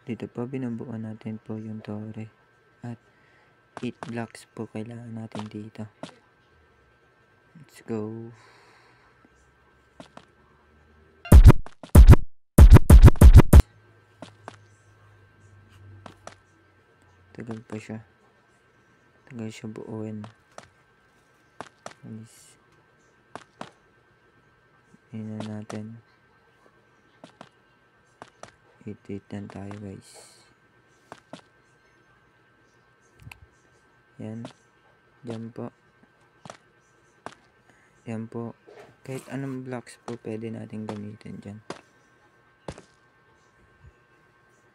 Dito po binubuo natin po yung tore. At 8 blocks po kailangan natin dito. Let's go. Tagal pa siya. Tagal siya buuin. Guys. Yun na natin. 8 lang tayo guys. Yan. Diyan po. Yan po. Kahit anong blocks po pwede natin gamitin dyan.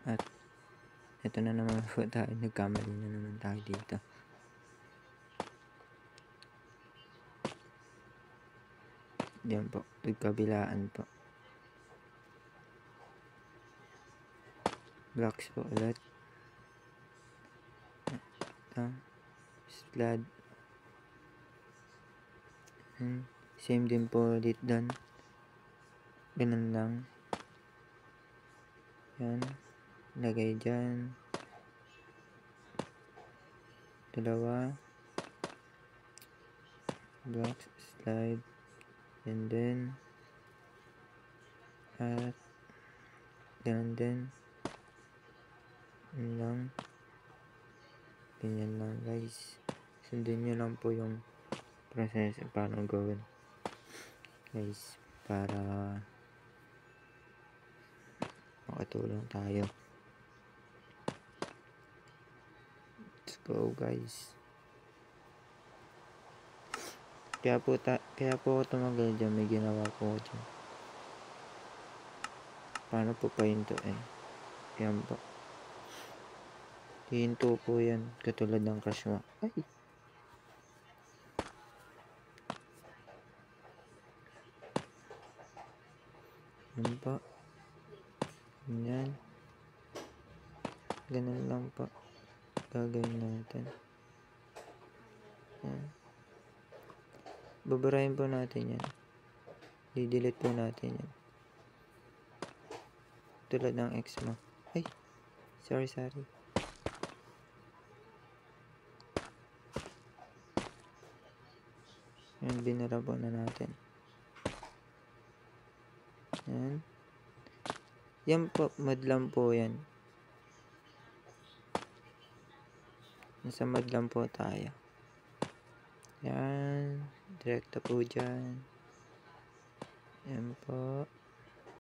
At ito na naman po tayo. Nagkamali na naman tayo dito. Yan po. Pagkabilaan po. Blocks po ulit. Ito. Slide. Same din po ulit doon. Ganun lang. Yan. Lagay dyan. Dalawa. Blocks. Slide. And then. At. Ganun din. Yan lang. Ganyan lang guys. Sundin nyo lang po yung process paano gawin. Guys. Para makatulong tayo. Let's go guys. Kaya po ako tumagal dyan. May ginawa po ako dyan. Paano po pahinto eh. Yan po. Hihinto po yan. Katulad ng crush mo. Ay! Yan po. Yan. Ganun lang po. Gagawin natin. Yan. Babarahin po natin yan. Didelete po natin yan. Tulad ng ex mo. Ay! Sorry. Yan, binara po na natin. Yan. Yan po, madlam po yan. Nasa madlam po tayo. Yan. Direkta po dyan. Yan po.